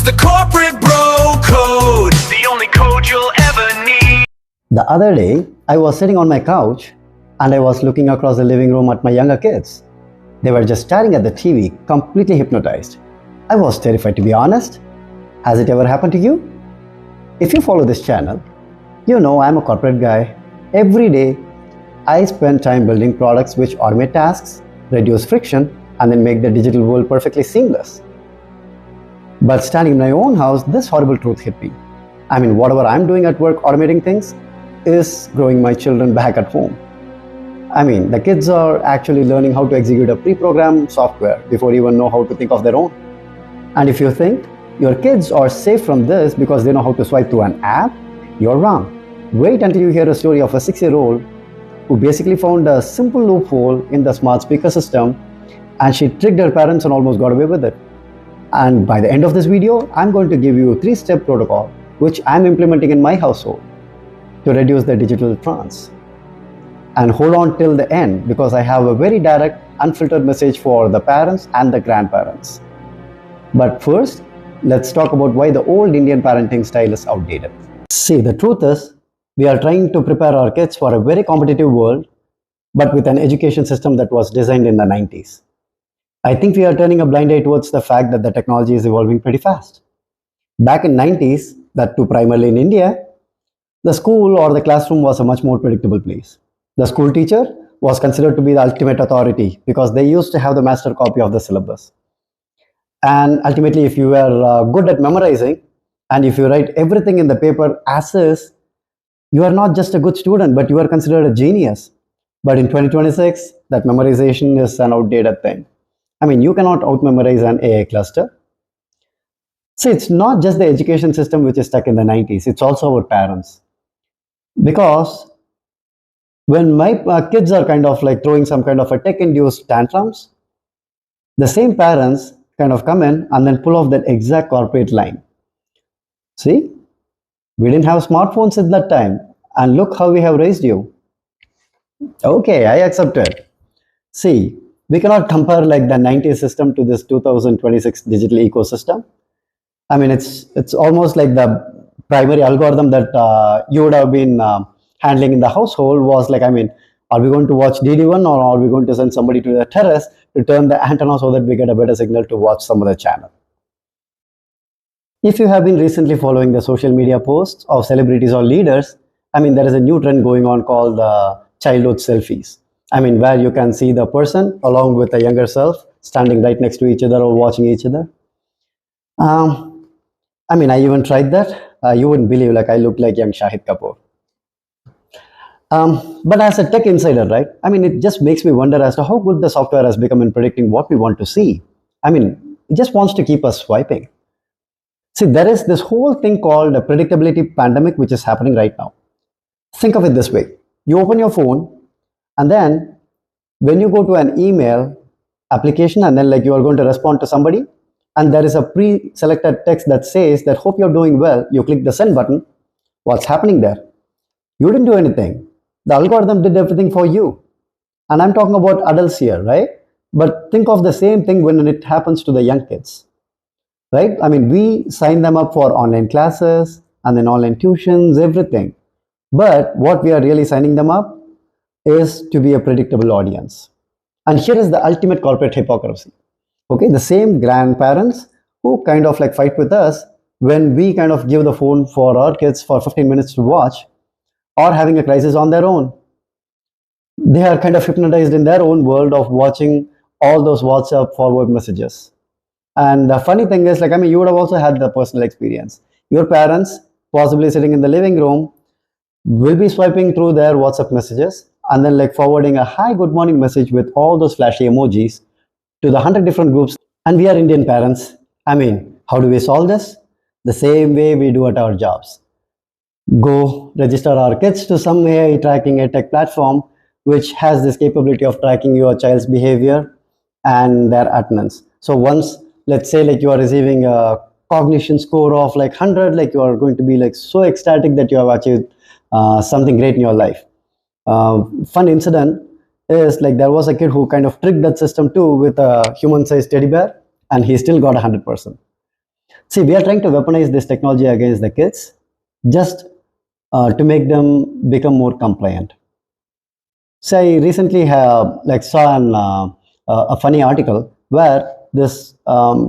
The corporate bro code, the only code you'll ever need. The other day, I was sitting on my couch and I was looking across the living room at my younger kids. They were just staring at the TV, completely hypnotized. I was terrified, to be honest. Has it ever happened to you? If you follow this channel, you know I'm a corporate guy. Every day, I spend time building products which automate tasks, reduce friction, and then make the digital world perfectly seamless. But standing in my own house, this horrible truth hit me. I mean, whatever I'm doing at work automating things is growing my children back at home. I mean, the kids are actually learning how to execute a pre-programmed software before even know how to think of their own. And if you think your kids are safe from this because they know how to swipe through an app, you're wrong. Wait until you hear a story of a 6-year-old who basically found a simple loophole in the smart speaker system and she tricked her parents and almost got away with it. And by the end of this video, I'm going to give you a 3-step protocol which I'm implementing in my household to reduce the digital trance. And hold on till the end because I have a very direct, unfiltered message for the parents and the grandparents. But first, let's talk about why the old Indian parenting style is outdated. See, the truth is, we are trying to prepare our kids for a very competitive world, but with an education system that was designed in the 90s. I think we are turning a blind eye towards the fact that the technology is evolving pretty fast. Back in 90s, that too primarily in India, the school or the classroom was a much more predictable place. The school teacher was considered to be the ultimate authority because they used to have the master copy of the syllabus. And ultimately, if you were good at memorizing and if you write everything in the paper as is, you are not just a good student, but you are considered a genius. But in 2026, that memorization is an outdated thing. I mean, you cannot out-memorize an AI cluster. See, it's not just the education system which is stuck in the 90s, it's also our parents. Because when my kids are kind of like throwing some kind of a tech-induced tantrums, the same parents kind of come in and then pull off that exact corporate line. See, we didn't have smartphones at that time, and look how we have raised you. Okay, I accept it. See, we cannot compare like the 90s system to this 2026 digital ecosystem. I mean, it's almost like the primary algorithm that you would have been handling in the household was like, I mean, are we going to watch DD1 or are we going to send somebody to the terrace to turn the antenna so that we get a better signal to watch some other channel? If you have been recently following the social media posts of celebrities or leaders, I mean, there is a new trend going on called childhood selfies. I mean, where you can see the person along with the younger self standing right next to each other or watching each other. I mean, I even tried that. You wouldn't believe, like I looked like young Shahid Kapoor. But as a tech insider, right? I mean, it just makes me wonder as to how good the software has become in predicting what we want to see. I mean, it just wants to keep us swiping. See, there is this whole thing called a predictability pandemic, which is happening right now. Think of it this way. You open your phone, and then when you go to an email application, and then like you are going to respond to somebody, and there is a pre-selected text that says that hope you're doing well, you click the send button. What's happening there? You didn't do anything. The algorithm did everything for you. And I'm talking about adults here, right? But think of the same thing when it happens to the young kids, right? I mean, we sign them up for online classes and then online tuitions, everything. But what we are really signing them up is to be a predictable audience. And here is the ultimate corporate hypocrisy. Okay, the same grandparents who kind of like fight with us when we kind of give the phone for our kids for 15 minutes to watch or having a crisis on their own. They are kind of hypnotized in their own world of watching all those WhatsApp forward messages. And the funny thing is, like, I mean, you would have also had the personal experience. Your parents, possibly sitting in the living room, will be swiping through their WhatsApp messages and then like forwarding a hi, good morning message with all those flashy emojis to the 100 different groups. And we are Indian parents. I mean, how do we solve this? The same way we do at our jobs. Go register our kids to some AI tracking a tech platform which has this capability of tracking your child's behavior and their attendance. So once, let's say like you are receiving a cognition score of like 100, like you are going to be like so ecstatic that you have achieved something great in your life. Fun incident is like there was a kid who kind of tricked that system too with a human-sized teddy bear, and he still got 100%. See, we are trying to weaponize this technology against the kids just to make them become more compliant. So I recently have saw a funny article where this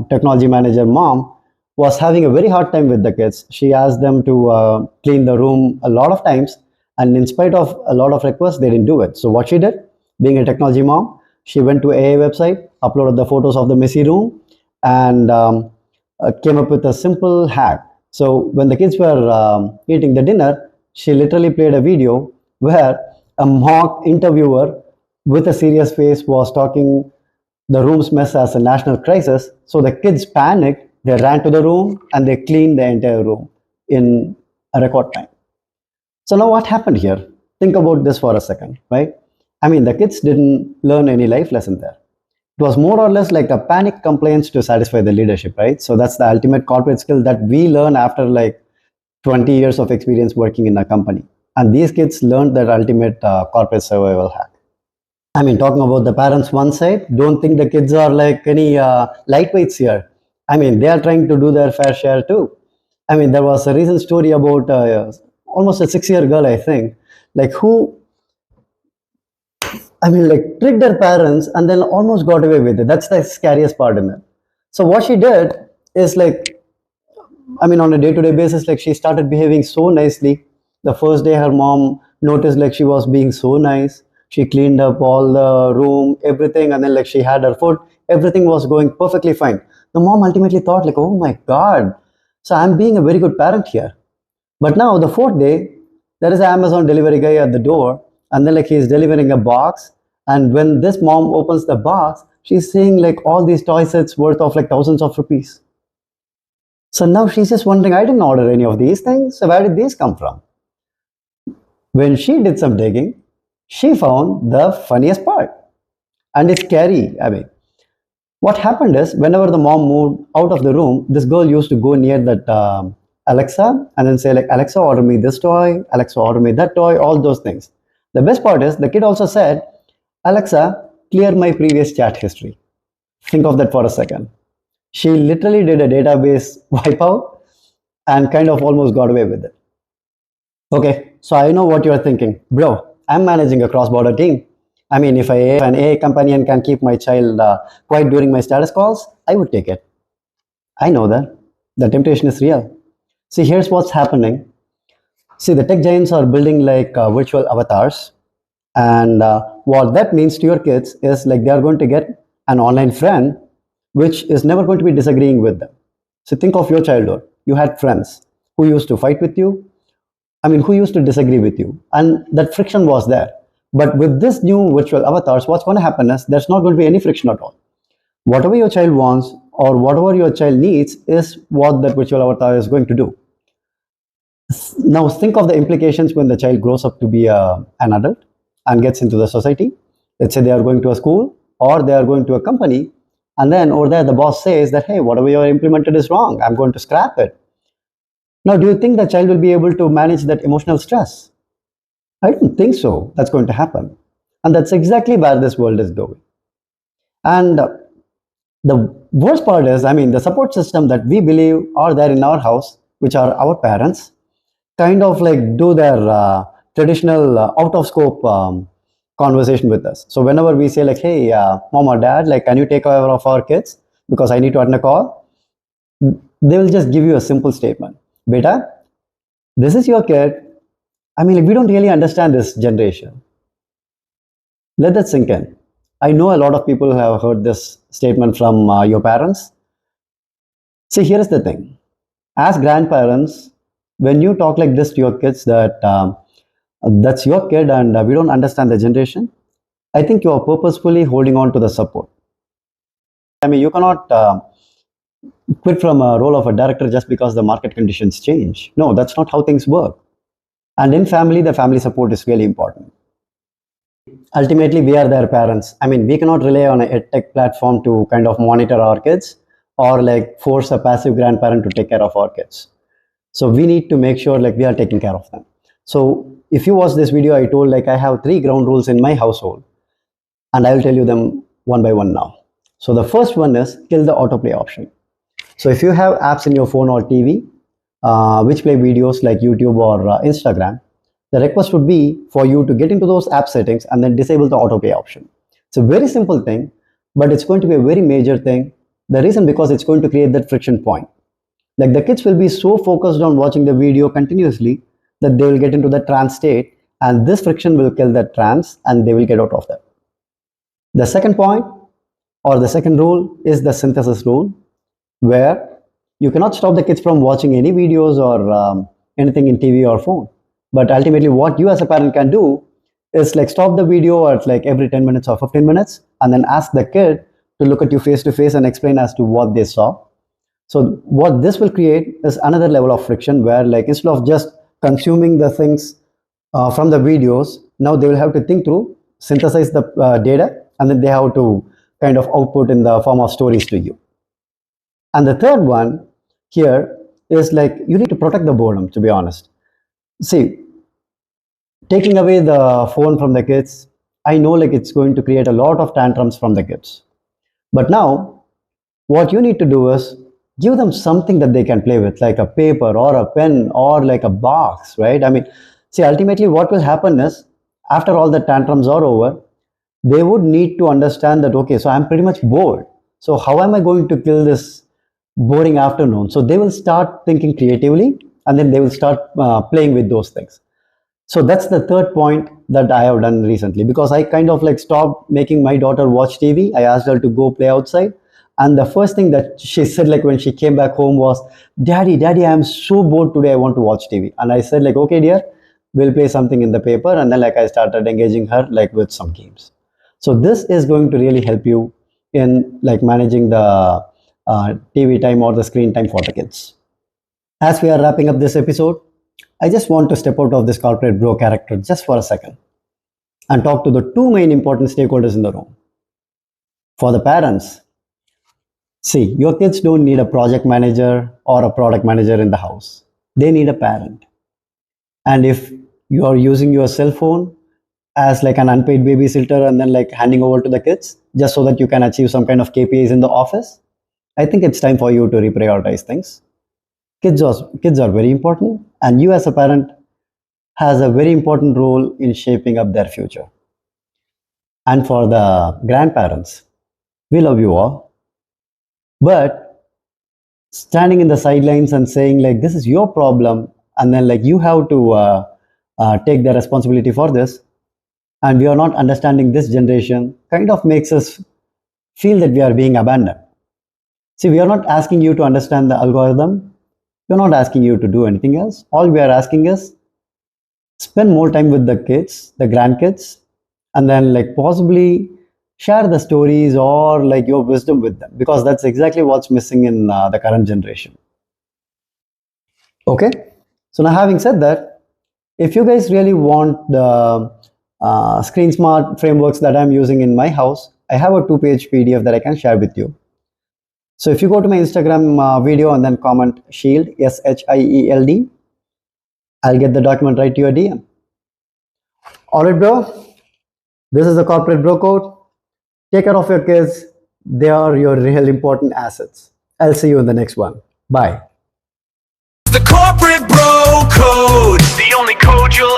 technology manager mom was having a very hard time with the kids. She asked them to clean the room a lot of times, and in spite of a lot of requests, they didn't do it. So what she did, being a technology mom, she went to AA website, uploaded the photos of the messy room, and came up with a simple hack. So when the kids were eating the dinner, she literally played a video where a mock interviewer with a serious face was talking the room's mess as a national crisis. So the kids panicked, they ran to the room and they cleaned the entire room in a record time. So now what happened here? Think about this for a second, right? I mean, the kids didn't learn any life lesson there. It was more or less like a panic compliance to satisfy the leadership, right? So that's the ultimate corporate skill that we learn after 20 years of experience working in a company. And these kids learned that ultimate corporate survival hack. I mean, talking about the parents one side, don't think the kids are like any lightweights here. I mean, they are trying to do their fair share too. I mean, there was a recent story about almost a 6-year girl, I think, who, tricked their parents and then almost got away with it. That's the scariest part in it. So what she did is on a day-to-day basis, she started behaving so nicely. The first day, her mom noticed she was being so nice. She cleaned up all the room, everything, and then she had her food. Everything was going perfectly fine. The mom ultimately thought oh my God, so I'm being a very good parent here. But now the fourth day, there is an Amazon delivery guy at the door, and then he's delivering a box. And when this mom opens the box, she's seeing all these toy sets worth of thousands of rupees. So now she's just wondering, I didn't order any of these things, so where did these come from? When she did some digging, she found the funniest part. And it's scary. I mean, what happened is, whenever the mom moved out of the room, this girl used to go near that Alexa and then say Alexa, order me this toy, Alexa, order me that toy, all those things. The best part is, the kid also said, Alexa, clear my previous chat history. Think of that for a second. She literally did a database wipeout and kind of almost got away with it. Okay, so I know what you're thinking. Bro, I'm managing a cross-border team. I mean, if an AI companion can keep my child quiet during my status calls, I would take it. I know that. The temptation is real. See, here's what's happening. See, the tech giants are building virtual avatars. And what that means to your kids is they are going to get an online friend which is never going to be disagreeing with them. So think of your childhood. You had friends who used to fight with you. Who used to disagree with you. And that friction was there. But with this new virtual avatars, what's going to happen is there's not going to be any friction at all. Whatever your child wants or whatever your child needs is what that virtual avatar is going to do. Now think of the implications when the child grows up to be an adult and gets into the society. Let's say they are going to a school or they are going to a company, and then over there the boss says that, hey, whatever you implemented is wrong, I'm going to scrap it. Now, do you think the child will be able to manage that emotional stress? I don't think so. That's going to happen. And that's exactly where this world is going. And the worst part is, the support system that we believe are there in our house, which are our parents, kind of do their traditional out of scope conversation with us. So whenever we say hey, mom or dad, can you take care of our kids because I need to attend a call? They will just give you a simple statement. Beta, this is your kid. We don't really understand this generation. Let that sink in. I know a lot of people have heard this statement from your parents. See, here's the thing. As grandparents, when you talk like this to your kids that that's your kid and we don't understand the generation, I think you are purposefully holding on to the support. You cannot quit from a role of a director just because the market conditions change. No, that's not how things work. And in family, the family support is really important. Ultimately, we are their parents. We cannot rely on a tech platform to kind of monitor our kids or force a passive grandparent to take care of our kids. So we need to make sure we are taking care of them. So if you watch this video, I told I have 3 ground rules in my household, and I will tell you them one by one now. So the first one is kill the autoplay option. So if you have apps in your phone or TV which play videos like YouTube or Instagram, the request would be for you to get into those app settings and then disable the autoplay option. It's a very simple thing, but it's going to be a very major thing. The reason because it's going to create that friction point. Like the kids will be so focused on watching the video continuously that they will get into the trance state, and this friction will kill that trance and they will get out of that. The second point or the second rule is the synthesis rule, where you cannot stop the kids from watching any videos or anything in TV or phone. But ultimately what you as a parent can do is like stop the video at like every 10 minutes or 15 minutes and then ask the kid to look at you face to face and explain as to what they saw. So what this will create is another level of friction where like instead of just consuming the things from the videos, now they will have to think through, synthesize the data, and then they have to kind of output in the form of stories to you. And the third one here is like you need to protect the boredom, to be honest. See, taking away the phone from the kids, I know like it's going to create a lot of tantrums from the kids. But now what you need to do is give them something that they can play with, like a paper or a pen or like a box, right? I mean, see, ultimately what will happen is after all the tantrums are over, they would need to understand that, okay, so I'm pretty much bored. So how am I going to kill this boring afternoon? So they will start thinking creatively and then they will start playing with those things. So that's the third point that I have done recently, because I kind of like stopped making my daughter watch TV. I asked her to go play outside. And the first thing that she said like when she came back home was, Daddy, I am so bored today. I want to watch TV. And I said like, okay, dear, we'll play something in the paper. And then like I started engaging her like with some games. So this is going to really help you in like managing the TV time or the screen time for the kids. As we are wrapping up this episode, I just want to step out of this corporate bro character just for a second and talk to the two main important stakeholders in the room. For the parents, see, your kids don't need a project manager or a product manager in the house. They need a parent. And if you are using your cell phone as like an unpaid babysitter and then like handing over to the kids just so that you can achieve some kind of KPIs in the office, I think it's time for you to reprioritize things. Kids are very important, and you as a parent has a very important role in shaping up their future. And for the grandparents, we love you all, but standing in the sidelines and saying like this is your problem and then like you have to take the responsibility for this, and we are not understanding this generation, kind of makes us feel that we are being abandoned. See, we are not asking you to understand the algorithm. We're not asking you to do anything else. All we are asking is spend more time with the kids, the grandkids, and then like possibly share the stories or like your wisdom with them, because that's exactly what's missing in the current generation. Okay, so now having said that, if you guys really want the screen smart frameworks that I'm using in my house, I have a 2-page PDF that I can share with you. So if you go to my Instagram video and then comment Shield, SHIELD, I'll get the document right to your DM. Alright bro, this is the corporate bro code. Take care of your kids. They are your real important assets. I'll see you in the next one. Bye. The corporate bro code, the only code you'll